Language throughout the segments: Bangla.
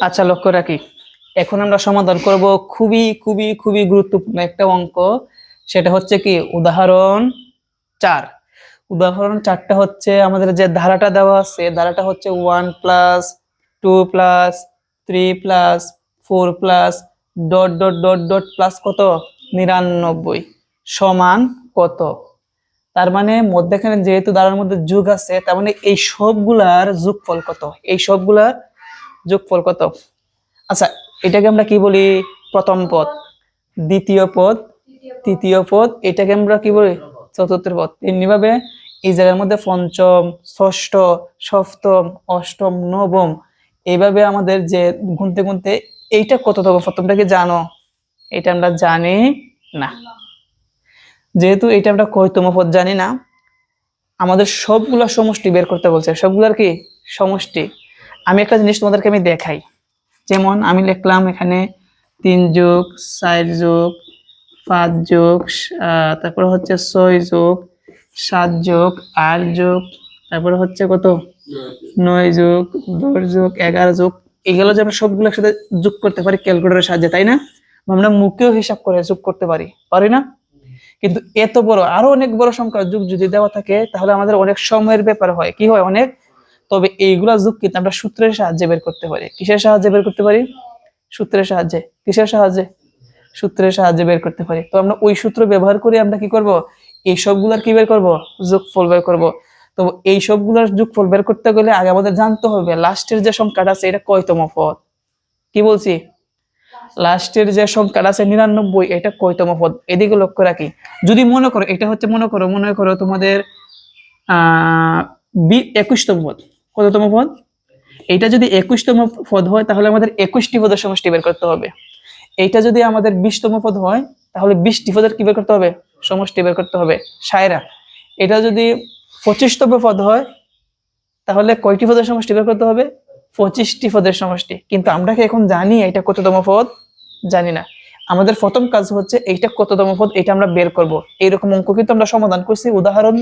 আচ্ছা, লক্ষ্য রাখি। এখন আমরা সমাধান করব খুবই খুবই খুবই গুরুত্বপূর্ণ একটা অঙ্ক। সেটা হচ্ছে কি উদাহরণ 4। উদাহরণ 4টা হচ্ছে আমাদের যে ধারাটা দেওয়া আছে, ধারাটা হচ্ছে 1 plus 2 plus 3 plus 4 plus dot ডট ডট ডট প্লাস কত 99 সমান কত। তার মানে মধ্যখানে যেহেতু ধারার মধ্যে যোগ আছে, তার মানে এই সবগুলার যোগফল কত, এই সবগুলার যোগফল কত। আচ্ছা, এটাকে আমরা কি বলি? প্রথম পদ, দ্বিতীয় পদ, তৃতীয় পদ, এটাকে আমরা কি বলি? চতুর্থ পদ। তেমনি ভাবে এই জায়গার মধ্যে পঞ্চম, ষষ্ঠ, সপ্তম, অষ্টম, নবম, এইভাবে আমাদের যে গুনতে গুনতে এইটা কততম পদ তোমরা কি জানো? এটা আমরা জানি না। যেহেতু এটা আমরা কয়তম পদ জানি না, আমাদের সবগুলা সমষ্টি বের করতে বলছে। সবগুলার কি সমষ্টি। আমি একটা জিনিস তোমাদেরকে আমি দেখাই। যেমন আমি লিখলাম এখানে 3 যোগ 4 যোগ 5 যোগ তারপরে হচ্ছে 6 যোগ 7 যোগ 8 যোগ তারপরে হচ্ছে কত 9 যোগ 10 যোগ 11 যোগ, এগুলো যে আমরা সবগুলো একসাথে যোগ করতে পারি ক্যালকুলেটরের সাহায্যে, তাই না? আমরা মুখেও হিসাব করে যোগ করতে পারি, পারি না? কিন্তু এত বড় আরো অনেক বড় সংখ্যার যোগ যদি দেওয়া থাকে তাহলে আমাদের অনেক সময়ের ব্যাপার হয়, কি হয় অনেক। তবে এইগুলা যোগ কিন্তু আমরা সূত্রের সাহায্যে বের করতে পারি। কিসের সাহায্যে বের করতে পারি? সূত্রের সাহায্যে। কিসের সাহায্যে? সূত্রের সাহায্যে বের করতে পারি। তো আমরা ওই সূত্র ব্যবহার করে আমরা কি করব? এই সবগুলার কি বের করব? যোগফল বের করব। তো এই সবগুলার যোগফল বের করতে গেলে আগে আমাদের জানতে হবে লাস্টের যে সংখ্যাটা আছে এটা কয়তম পদ। কি বলছি? লাস্টের যে সংখ্যাটা আছে 99, এটা কয়তম পদ, এদিকে লক্ষ্য রাখি। যদি মনে করো এটা হচ্ছে মনে করো তোমাদের 21তম পদ। কততম পদ? এইটা যদি 21তম পদ হয় তাহলে আমাদের 21টি পদের সমষ্টি বের করতে হবে। এইটা যদি আমাদের 20তম পদ হয় তাহলে 20টি পদের কি বের করতে হবে? সমষ্টি বের করতে হবে। সায়রা, এটা যদি 25তম পদ হয় তাহলে কয়টি পদের সমষ্টি বের করতে হবে? 25টি পদের সমষ্টি। কিন্তু আমরা কি এখন জানি এটা কততম পদ? জানি না। আমাদের প্রথম কাজ হচ্ছে এইটা কততম পদ এটা আমরা বের করব। এইরকম অঙ্ক কিন্তু আমরা সমাধান করছি উদাহরণ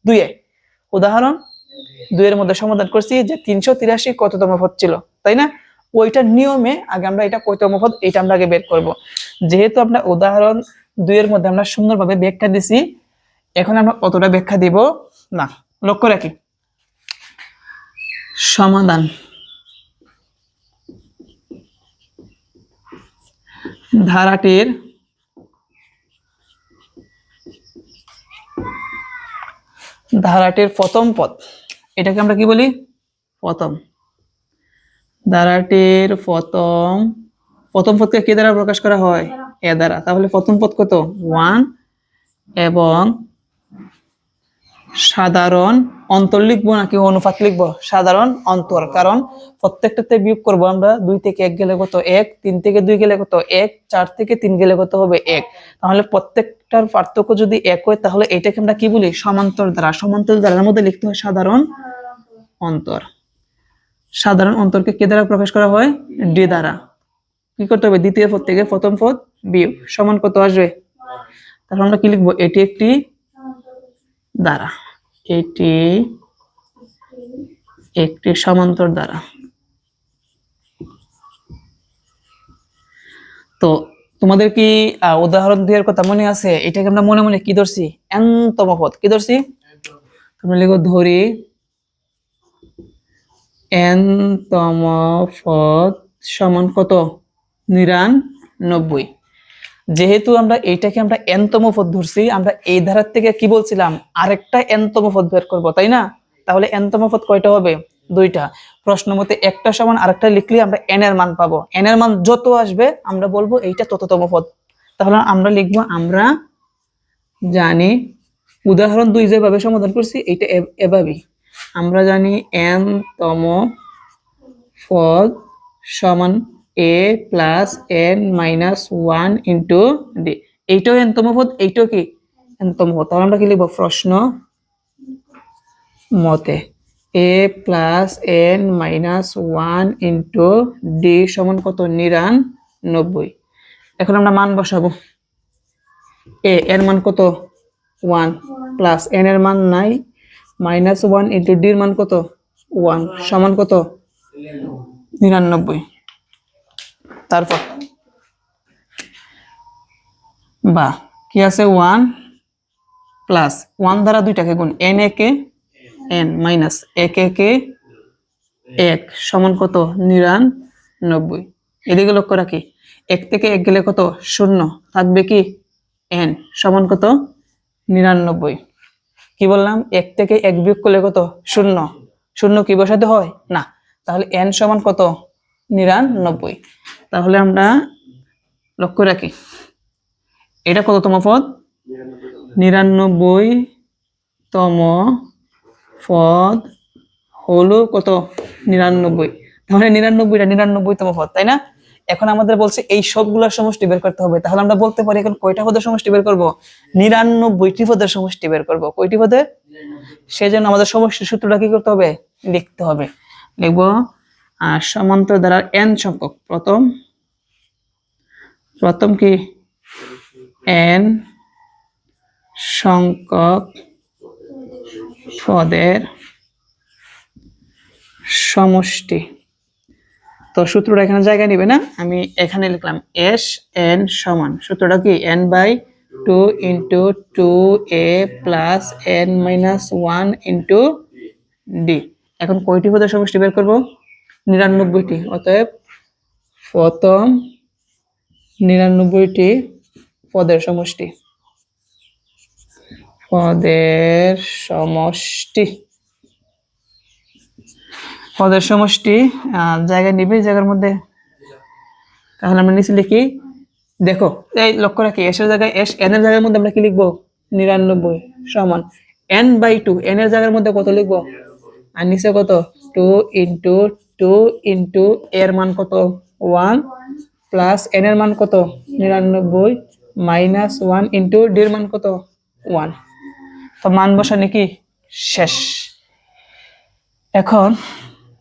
2-এ। উদাহরণ 2-এর মধ্যে সমাধান করছি যে 383 কততম পদ ছিল, তাই না? ওইটার নিয়মে আগে আমরা এটা কয়তম পদ এটা আমরা আগে বের করব। যেহেতু আমরা উদাহরণ 2-এর মধ্যে আমরা সুন্দরভাবে ব্যাখ্যা দিছি, এখন আমরা অতটা ব্যাখ্যা দিব না। লক্ষ্য রাখি। সমাধান। ধারাটির প্রথম পদ, এটাকে আমরা কি বলি? প্রথম। ধারাটির প্রথম পদকে কি দ্বারা প্রকাশ করা হয়? এ দ্বারা। তাহলে প্রথম পদ কত? 1 এবং সাধারণ অন্তর লিখবো নাকি অনুপাত লিখবো? সাধারণ অন্তর, কারণ প্রত্যেকটাতে বিয়োগ করব আমরা। 2 থেকে 1 গেলে কত? 1, 3 থেকে 2 গেলে কত? 1, 4 থেকে 3 গেলে কত হবে? 1। তাহলে প্রত্যেকটার পার্থক্য যদি 1 হয় তাহলে এটাকে আমরা কি বলি? সমান্তর দ্বারা। সমান্তর দ্বারার মধ্যে লিখতে হয় সাধারণ অন্তর। সাধারণ অন্তরকে কে দ্বারা প্রকাশ করা হয়? ডি দ্বারা। কি করতে হবে? দ্বিতীয় পদ থেকে প্রথম পদ বিয়োগ সমান কত আসবে? তাহলে আমরা কি লিখবো? এটি একটি দ্বারা, এটি একটি সমান্তর দ্বারা। তো তোমাদের কি উদাহরণ 2 এর কথা মনে আছে? এটাকে আমরা মনে মনে কি ধরছি? n-তম পদ। কি ধরছি? তোমরা লিখো ধরি n-তম পদ সমান কত? 99। যেহেতু আমরা এইটাকে আমরা n-তম পদ ধরছি, আমরা এই ধারার থেকে কি বলছিলাম? আরেকটা n-তম পদ বের করব, তাই না? তাহলে n-তম পদ কয়টা হবে? 2টা। প্রশ্ন মতে একটা সমান আরেকটা লিখলে আমরা n এর মান পাবো। n এর মান যত আসবে আমরা বলবো এইটা তততম পদ। তাহলে আমরা লিখবো আমরা জানি, উদাহরণ 2 যেভাবে সমাধান করছি এইটা এভাবেই। আমরা জানি n-তম পদ সমান a plus n-1 into D. এইটাও n-তম পদ, এইটাও কি n-তম পদ। তাহলে আমরা কি লিখবো? প্রশ্ন মতে a plus n-1 into D সমান কত? 99। এখন আমরা মান বসাবো। a এর মান কত? 1 প্লাস n এর মান নাই, -1 ইন্টু ডি এর মান কত? 1 সমান কত? 99। তারপর বা কি আছে 1 প্লাস 1 দ্বারা দুইটাকে গুণ n একে n মাইনাস 1 একে 1 সমান কত 99। এদিকে লক্ষ্য রাখি 1 থেকে 1 গেলে কত 0 থাকবে কি n সমান কত 99। কি বললাম 1 থেকে 1 বিয়োগ করলে কত 0 0 কি বসাতে হয় না, তাহলে n সমান কত 99। তাহলে আমরা লক্ষ্য রাখি এটা কততম পদ 99তম পদ হলো কত 99। তাহলে 99টা 99তম পদ, তাই না? এখন আমাদের বলছে এই সবগুলোর সমষ্টি বের করতে হবে। তাহলে আমরা বলতে পারি এখন কয়টা পদের সমষ্টি বের করব 99টি পদের সমষ্টি বের করব। কয়টি পদের? সেজন্য আমাদের সমষ্টির সূত্রটা কি করতে হবে লিখতে হবে। লিখব সমান্তর দ্বারা n সংখ্যক প্রথম কি n সংখ্যক পদের সমষ্টি। তো সূত্রটা এখানে জায়গা নিবে না, আমি এখানে লিখলাম s n সমান সূত্রটা কি n/2 into 2a plus n minus 1 into d। এখন কয়টি পদের সমষ্টি বের করব 99টি। অতএব প্রথম 99টি পদের সমষ্টি পদের সমষ্টি জায়গা নিবে জায়গার মধ্যে। তাহলে আমরা নিচে লিখি, দেখো এই লক্ষ্য রাখি s এর জায়গায় s n এর জায়গার মধ্যে আমরা কি লিখবো 99 সমান n/2 n এর জায়গার মধ্যে কত লিখবো আর নিচে কত 2 ইন্টু 2 ইন্টু এর মান কত 1 প্লাস n এর মান কত 99 মাইনাস 1 ইন্টু d এর মান কত 1। তো মান বসানো কি শেষ। এখন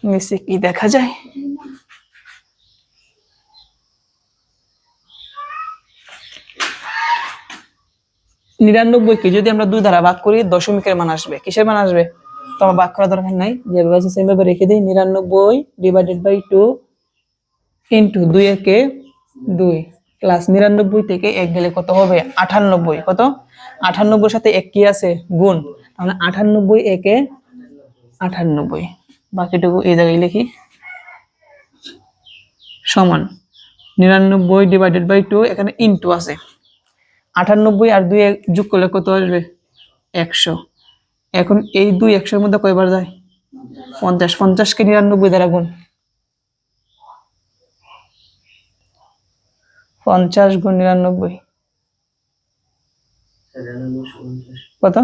নিচে কি দেখা যায় 99 কে যদি আমরা 2 দ্বারা ভাগ করি দশমিকের মান আসবে। কিসের মান আসবে? তো আমার ভাগ করা দরকার নাই, যেভাবে আছে সেভাবে রেখে দিই। 99 ডিভাইডেড বাই 2 ইন্টু 2 একে 2 প্লাস 99 থেকে 1 গেলে কত হবে 98। কত 98 সাথে 1 কি আছে গুণ, তাহলে 98 একে 98। বাকিটুকু এই জায়গায় লিখি সমান 99 ডিভাইডেড বাই 2 এখানে ইন্টু আছে 98 আর 2 যোগ করলে কত আসবে 100। এখন এই 2 100 এর মধ্যে কয়বার যায় 50। 50 কে 99 দ্বারা গুণ 50 গুণ 99 কত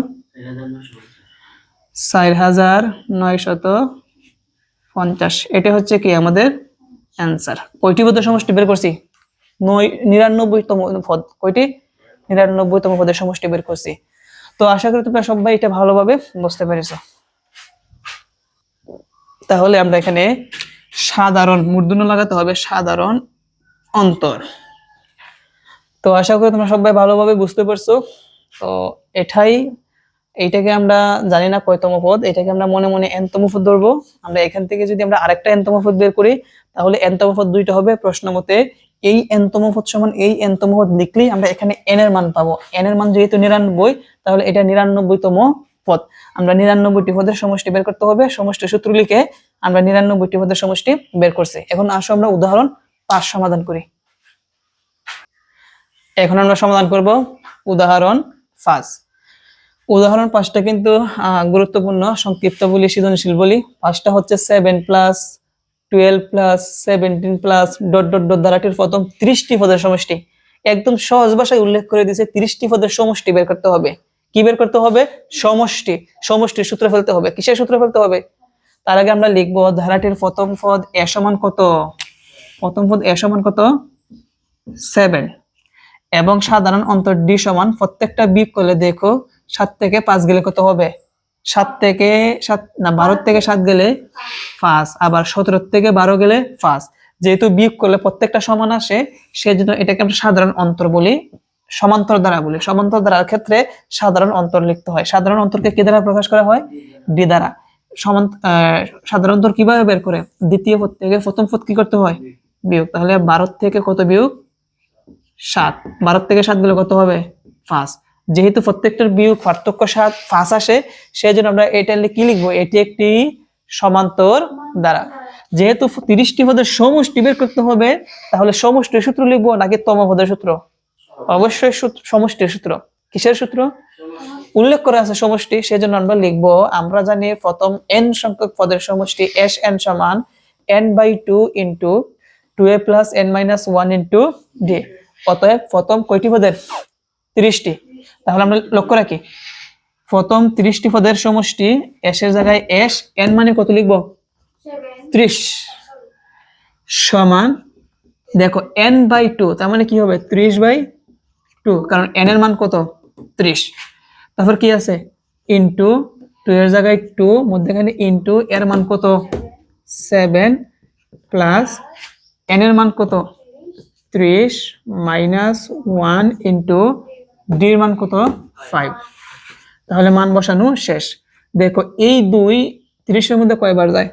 4950। এটা হচ্ছে কি আমাদের অ্যান্সার। কয়টি পদের সমষ্টি বের করছি 99তম পদ। কয়টি 99তম পদের সমষ্টি বের করছি। তো আশা করি তোমরা সবাই এটা ভালোভাবে বুঝতে পেরেছো। তাহলে আমরা এখানে সাধারণ মূর্ধন্য লাগাতে হবে, সাধারণ অন্তর। তো আশা করি তোমরা সবাই ভালোভাবে বুঝতে পারছো। তো এইটাকে আমরা জানি না কয়তম পদ, এটাকে আমরা মনে মনে nতম পদ ধরবো। আমরা এখান থেকে যদি আমরা আরেকটা nতম পদ বের করি তাহলে nতম পদ দুইটা হবে। প্রশ্ন মতে এই nতম পদ সমান এই nতম পদ লিখলেই আমরা এখানে n এর মান পাবো। n এর মান যেহেতু 99 তাহলে এটা 99তম পদ। আমরা 99টি পদের সমষ্টি বের করতে হবে। সমষ্টি সূত্র লিখে আমরা 99টি পদের সমষ্টি বের করছি। এখন আসো আমরা উদাহরণ 5 সমাধান করি। এখন আমরা সমাধান করব উদাহরণ 5। উদাহরণ 5টা কিন্তু গুরুত্বপূর্ণ, সংক্ষিপ্ত বলি সৃজনশীল বলি। 5টা হচ্ছে 7 প্লাস 12 প্লাস 17 প্লাস ডট ডট ডট ধারাটির প্রথম 30টি পদের সমষ্টি। একদম সহজ ভাষায় উল্লেখ করে দিয়েছে 30টি পদের সমষ্টি বের করতে হবে। কি বের করতে হবে? সমষ্টির সূত্র ফেলতে হবে। কিসের সূত্র ফেলতে হবে? তার আগে আমরা লিখবো ধারাটির প্রথম পদ a সমান কত, প্রথম পদ a সমান কত 7 এবং সাধারণ অন্তর d সমান প্রত্যেকটা বিয়োগ করলে দেখো 7 থেকে 5 গেলে কত হবে 7 থেকে 7 না 12 থেকে 7 গেলে 5, আবার 17 থেকে 12 গেলে 5। যেহেতু বিয়োগ করলে প্রত্যেকটা সমান আসে সেজন্য এটাকে আমরা সাধারণ অন্তর বলি, সমান্তর দ্বারা বলি। সমান্তর দ্বারার ক্ষেত্রে সাধারণ অন্তর লিখতে হয়। সাধারণ অন্তরকে কি দ্বারা প্রকাশ করা হয়? d দ্বারা। সাধারণত কিভাবে বের করে? দ্বিতীয় পদ থেকে প্রথম পদ কি করতে হয়? বিয়োগ। তাহলে 12 থেকে কত বিয়োগ? 7। 12 থেকে 7 গেলে কত হবে? 5। যেহেতু প্রত্যেকটার বিয়োগ পার্থক্য 5 আসে, সেই জন্য আমরা এটা কি লিখবো? এটি একটি সমান্তর দ্বারা। যেহেতু 30টি পদের সমষ্টি বের করতে হবে, তাহলে সমষ্টির সূত্র লিখবো নাকি তমপদের সূত্র? অবশ্যই সমষ্টির সূত্র। কিসের সূত্র? উল্লেখ করা আছে সমষ্টি, সেজন্য আমরা লিখবো, আমরা জানি প্রথম n সংখ্যক পদের সমষ্টি Sn সমান n/2 into 2a plus n minus 1 into d। অতএব প্রথম কয়টি পদের? 30টি। তাহলে আমরা লক্ষ্য রাখি, প্রথম 30টি পদের সমষ্টি s এর জায়গায় s, n মানে কত লিখবো? 30 সমান, দেখো n/2, তার মানে কি হবে? 30/2, কারণ n এর মান কত? 30। তারপর কি আছে? ইন্টু 2 এর জায়গায় 2, মধ্যখানে ইন্টু এর মান কত? 7 প্লাস n এর মান কত? 30 মাইনাস 1 ইন্টু d এর মান কত? 5। তাহলে মান বসানো শেষ। দেখো এই 2 30 এর মধ্যে কয়বার যায়?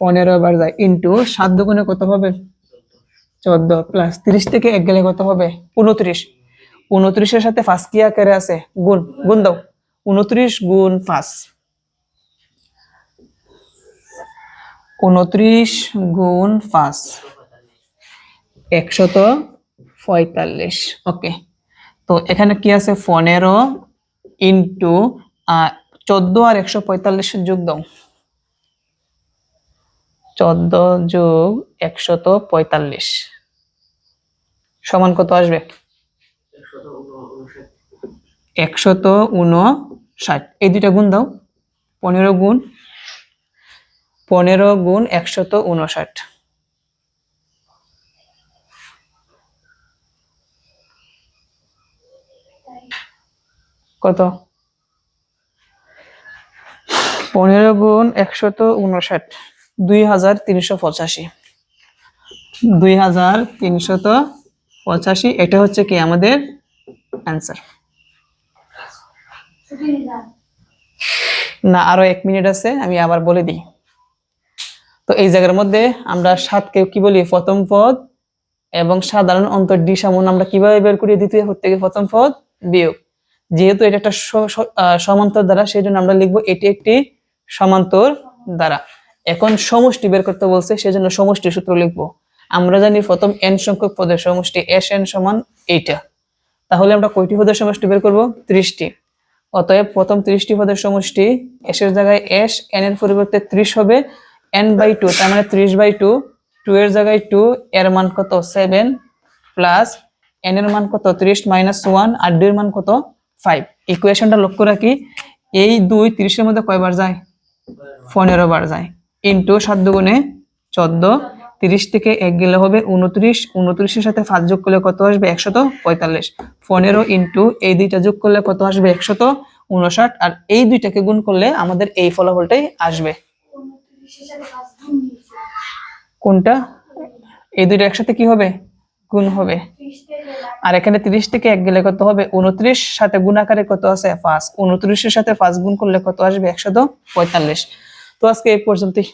15 বার যায়। ইন্টু 7 দুগুণে কত হবে? 14 প্লাস 30 থেকে 1 গেলে কত হবে? 29। 29 এর সাথে 5 কি আকারে আছে? গুণ। গুণ দাও। 29 গুণ 5, 29 গুণ 5 145। ওকে, তো এখানে কি আছে? 15 ইন্টু 14 আর 145 যোগ দাও। 14 যোগ 145 সমান কত আসবে? 159। এই দুইটা গুণ দাও। 15 গুণ 159। কত? 15 গুণ 159, 2385। 2385, এটা হচ্ছে কি আমাদের অ্যান্সার। না, আরো 1 মিনিট আছে, আমি আবার বলে দিই। তো এই জায়গার মধ্যে আমরা 7কে কি বলি? প্রথম পদ, এবং সাধারণ অন্তর ডি সমান আমরা কিভাবে বের করি? দ্বিতীয় পদ থেকে প্রথম পদ বিয়োগ। যেহেতু এটা একটা সমান্তর দ্বারা, সেই জন্য আমরা লিখবো এটি একটি সমান্তর দ্বারা। এখন সমষ্টি বের করতে বলছে, সেজন্য সমষ্টির সূত্র লিখবো। আমরা জানি প্রথম n সংখ্যক পদের সমষ্টি Sn সমান এইটা। তাহলে আমরা কয়টি পদের সমষ্টি বের করব? 30টি। অতএব প্রথম 30টি পদের সমষ্টি s এর জায়গায় s, n এর পরিবর্তে 30 হবে n/2, তার মানে 30/2। 2 এর জায়গায় 2, এর মান কত? 7 প্লাস n এর মান কত? 30 মাইনাস 1 আর d এর মান কত? 5। ইকুয়েশনটা লক্ষ্য রাখি, এই 2 30 এর মধ্যে কয়বার যায়? 15 বার যায়। ইন্টু 7 দুগুণে 14, 30 থেকে 1 গেলে হবে 29। 29 এর সাথে 5 যোগ করলে কত আসবে? 145। 15 ইন্টু এই দুইটা যোগ করলে কত আসবে? 159। আর এই দুইটাকে গুণ করলে আমাদের এই ফলাফলটাই আসবে। কোনটা? এই দুইটা একসাথে কি হবে? গুণ হবে। আর এখানে 30 থেকে 1 গেলে কত হবে? 29 সাথে গুণ আকারে কত আছে? 5। 29 এর সাথে 5 গুণ করলে কত আসবে? 145। তো আজকে এই পর্যন্তই।